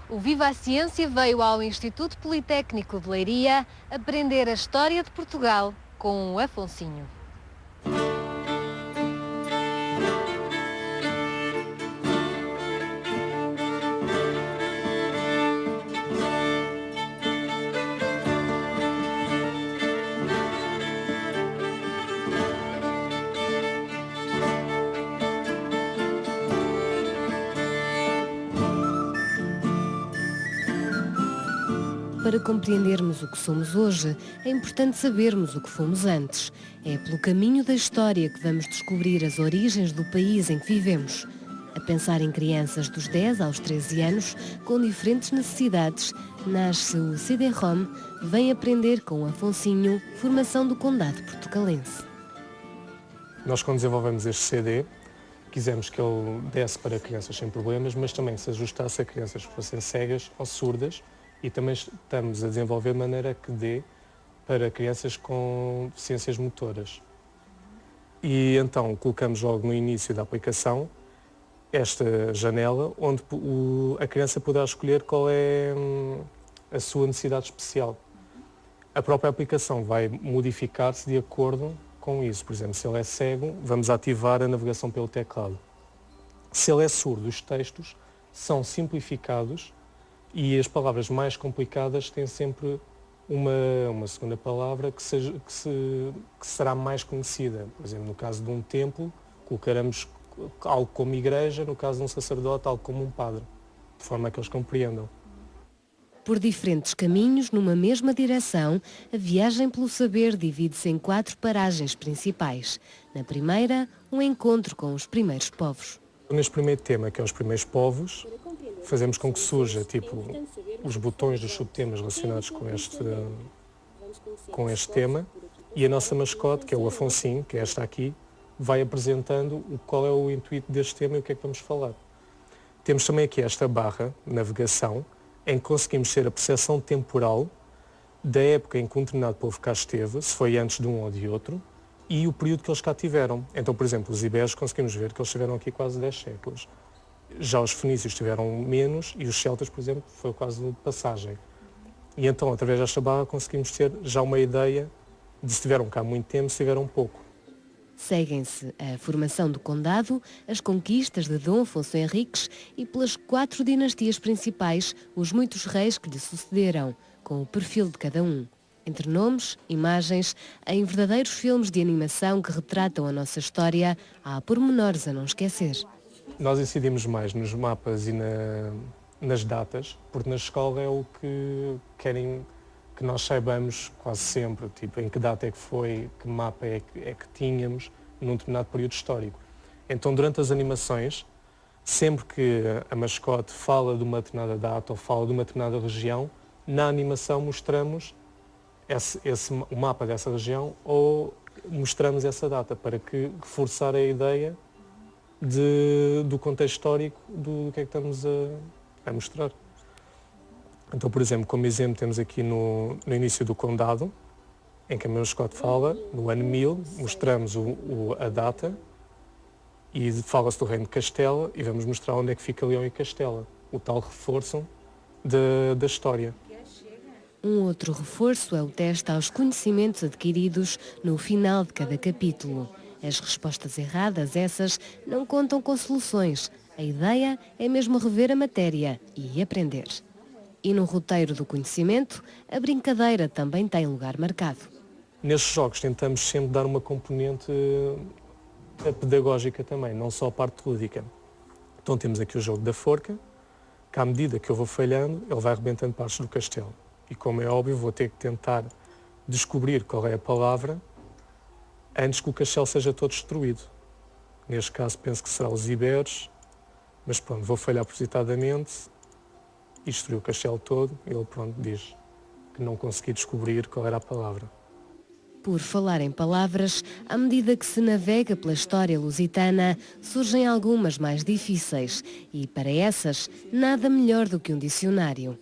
O Viva a Ciência veio ao Instituto Politécnico de Leiria aprender a história de Portugal com o Afonsinho. Para compreendermos o que somos hoje, é importante sabermos o que fomos antes. É pelo caminho da história que vamos descobrir as origens do país em que vivemos. A pensar em crianças dos 10 aos 13 anos, com diferentes necessidades, nasce o CD-ROM, vem aprender com o Afonsinho, formação do Condado Portucalense. Nós, quando desenvolvemos este CD, quisemos que ele desse para crianças sem problemas, mas também se ajustasse a crianças que fossem cegas ou surdas, e também estamos a desenvolver de maneira que dê para crianças com deficiências motoras. E então colocamos logo no início da aplicação esta janela onde a criança poderá escolher qual é a sua necessidade especial. A própria aplicação vai modificar-se de acordo com isso. Por exemplo, se ele é cego, vamos ativar a navegação pelo teclado. Se ele é surdo, os textos são simplificados e as palavras mais complicadas têm sempre uma segunda palavra que será mais conhecida. Por exemplo, no caso de um templo, colocaremos algo como igreja, no caso de um sacerdote, algo como um padre, de forma a que eles compreendam. Por diferentes caminhos, numa mesma direção, a viagem pelo saber divide-se em 4 paragens principais. Na primeira, um encontro com os primeiros povos. Neste primeiro tema, que é os primeiros povos, fazemos com que surja os botões dos subtemas relacionados com este tema, e a nossa mascote, que é o Afonsinho, que é esta aqui, vai apresentando qual é o intuito deste tema e o que é que vamos falar. Temos também aqui esta barra, navegação, em que conseguimos ter a percepção temporal da época em que um determinado povo cá esteve, se foi antes de um ou de outro, e o período que eles cá tiveram. Então, por exemplo, os ibéricos conseguimos ver que eles estiveram aqui quase 10 séculos. Já os fenícios tiveram menos e os celtas, por exemplo, foi quase de passagem. E então, através desta barra, conseguimos ter já uma ideia de se estiveram cá muito tempo, se estiveram pouco. Seguem-se a formação do Condado, as conquistas de Dom Afonso Henriques e pelas 4 dinastias principais, os muitos reis que lhe sucederam, com o perfil de cada um. Entre nomes, imagens, em verdadeiros filmes de animação que retratam a nossa história, há pormenores a não esquecer. Nós incidimos mais nos mapas e nas datas, porque na escola é o que querem que nós saibamos quase sempre, tipo, em que data é que foi, que mapa é que tínhamos num determinado período histórico. Então, durante as animações, sempre que a mascote fala de uma determinada data ou fala de uma determinada região, na animação mostramos o mapa dessa região ou mostramos essa data para reforçar a ideia do contexto histórico do que é que estamos a mostrar. Então, por exemplo, como exemplo, temos aqui no início do Condado, em que a mascote fala, no ano 1000, mostramos a data e fala-se do reino de Castela e vamos mostrar onde é que fica Leão e Castela, o tal reforço da história. Um outro reforço é o teste aos conhecimentos adquiridos no final de cada capítulo. As respostas erradas, essas, não contam com soluções. A ideia é mesmo rever a matéria e aprender. E no roteiro do conhecimento, a brincadeira também tem lugar marcado. Nestes jogos tentamos sempre dar uma componente pedagógica também, não só a parte lúdica. Então temos aqui o jogo da forca, que à medida que eu vou falhando, ele vai arrebentando partes do castelo. E como é óbvio, vou ter que tentar descobrir qual é a palavra antes que o castelo seja todo destruído. Neste caso penso que será os iberos, mas pronto, vou falhar propositadamente e destruir o castelo todo, e ele pronto diz que não consegui descobrir qual era a palavra. Por falar em palavras, à medida que se navega pela história lusitana, surgem algumas mais difíceis e, para essas, nada melhor do que um dicionário.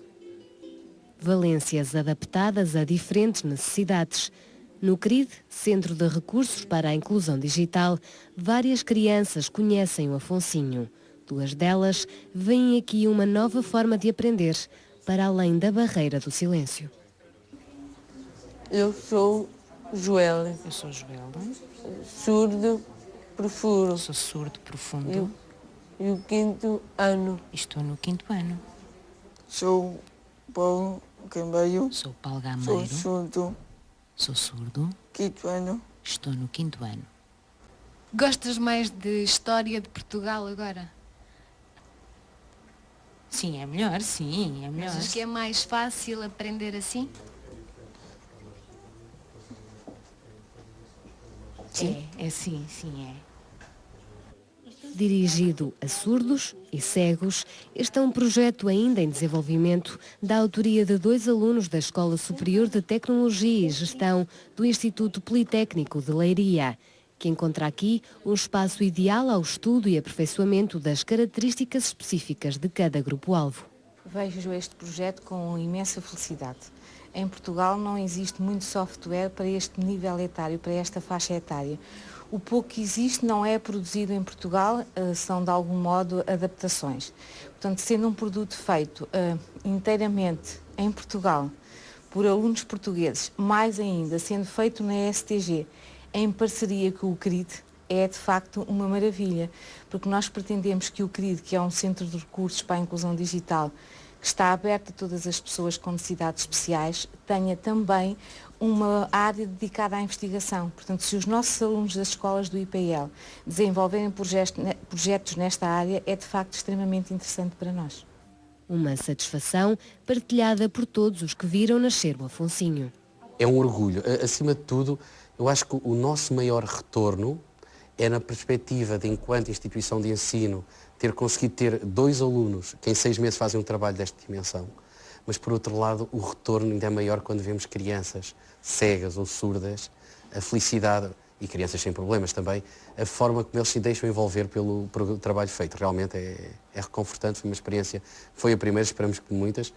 Valências adaptadas a diferentes necessidades. No CRID, Centro de Recursos para a Inclusão Digital, várias crianças conhecem o Afonsinho. 2 delas veem aqui uma nova forma de aprender, para além da barreira do silêncio. Eu sou Joel, Eu sou Joelma, surdo profundo. sou surdo profundo E o 5º ano. e estou no 5º ano. Sou Paulo Cambeio, Sou Paulo sou Gameiro, surdo, sou surdo, 5º ano. estou no 5º ano. Gostas mais de história de Portugal agora? Sim, é melhor, sim, é melhor. Achas que é mais fácil aprender assim? É sim, sim, é. Dirigido a surdos e cegos, este é um projeto ainda em desenvolvimento da autoria de 2 alunos da Escola Superior de Tecnologia e Gestão do Instituto Politécnico de Leiria, que encontra aqui um espaço ideal ao estudo e aperfeiçoamento das características específicas de cada grupo-alvo. Vejo este projeto com imensa felicidade. Em Portugal não existe muito software para este nível etário, para esta faixa etária. O pouco que existe não é produzido em Portugal, são de algum modo adaptações. Portanto, sendo um produto feito inteiramente em Portugal, por alunos portugueses, mais ainda sendo feito na STG, em parceria com o CRID, é de facto uma maravilha, porque nós pretendemos que o CRID, que é um centro de recursos para a inclusão digital, que está aberto a todas as pessoas com necessidades especiais, tenha também uma área dedicada à investigação. Portanto, se os nossos alunos das escolas do IPL desenvolverem projetos nesta área, é de facto extremamente interessante para nós. Uma satisfação partilhada por todos os que viram nascer o Afonsinho. É um orgulho. Acima de tudo, eu acho que o nosso maior retorno é na perspectiva de, enquanto instituição de ensino, ter conseguido ter 2 alunos que em 6 meses fazem um trabalho desta dimensão. Mas, por outro lado, o retorno ainda é maior quando vemos crianças cegas ou surdas, a felicidade, e crianças sem problemas também, a forma como eles se deixam envolver pelo trabalho feito. Realmente é reconfortante, foi uma experiência, foi a primeira, esperamos que muitas,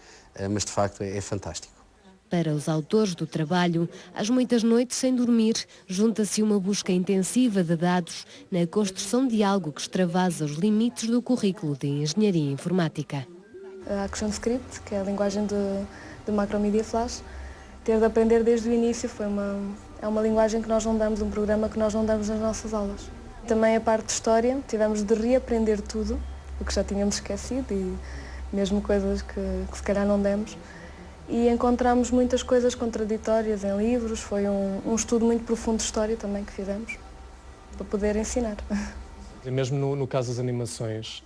mas de facto é fantástico. Para os autores do trabalho, às muitas noites sem dormir, junta-se uma busca intensiva de dados na construção de algo que extravasa os limites do currículo de Engenharia Informática. A ActionScript, que é a linguagem de Macromedia Flash, ter de aprender desde o início é uma linguagem que nós não damos, um programa que nós não damos nas nossas aulas. Também a parte de história, tivemos de reaprender tudo, o que já tínhamos esquecido e mesmo coisas que se calhar não demos. E encontramos muitas coisas contraditórias em livros, foi um estudo muito profundo de história também que fizemos, para poder ensinar. Mesmo no caso das animações,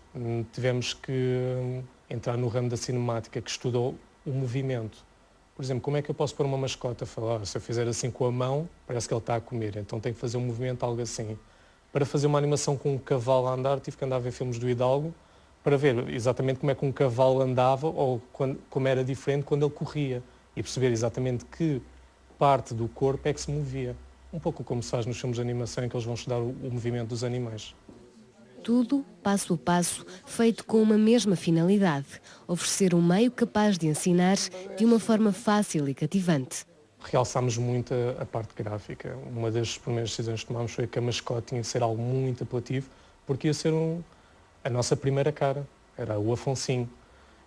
tivemos que entrar no ramo da cinemática, que estudou o movimento. Por exemplo, como é que eu posso pôr uma mascota a falar? Se eu fizer assim com a mão, parece que ele está a comer, então tenho que fazer um movimento, algo assim. Para fazer uma animação com um cavalo a andar, tive que andar a ver filmes do Hidalgo, para ver exatamente como é que um cavalo andava ou como era diferente quando ele corria e perceber exatamente que parte do corpo é que se movia. Um pouco como se faz nos filmes de animação em que eles vão estudar o movimento dos animais. Tudo, passo a passo, feito com uma mesma finalidade, oferecer um meio capaz de ensinar de uma forma fácil e cativante. Realçámos muito a parte gráfica. Uma das primeiras decisões que tomámos foi que a mascote tinha de ser algo muito apelativo, porque ia ser a nossa primeira cara, era o Afonsinho.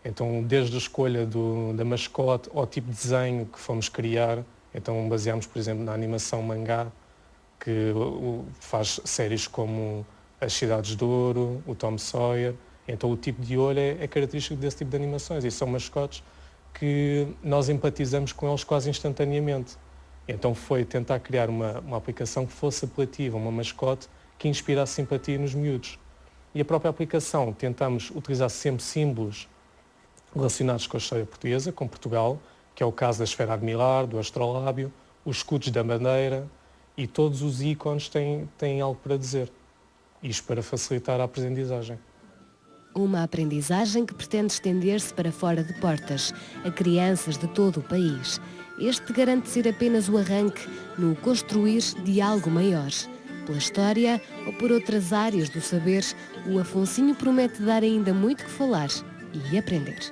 Então, desde a escolha da mascote ao tipo de desenho que fomos criar, então baseámos, por exemplo, na animação mangá, que faz séries como As Cidades de Ouro, o Tom Sawyer. Então, o tipo de olho é característico desse tipo de animações e são mascotes que nós empatizamos com eles quase instantaneamente. Então, foi tentar criar uma aplicação que fosse apelativa, uma mascote que inspirasse simpatia nos miúdos. E a própria aplicação, tentamos utilizar sempre símbolos relacionados com a história portuguesa, com Portugal, que é o caso da esfera admilar, do astrolábio, os escudos da bandeira, e todos os ícones têm algo para dizer. Isto para facilitar a aprendizagem. Uma aprendizagem que pretende estender-se para fora de portas, a crianças de todo o país. Este garante ser apenas o arranque no construir de algo maior. Pela história ou por outras áreas do saber, o Afonsinho promete dar ainda muito que falar e aprender.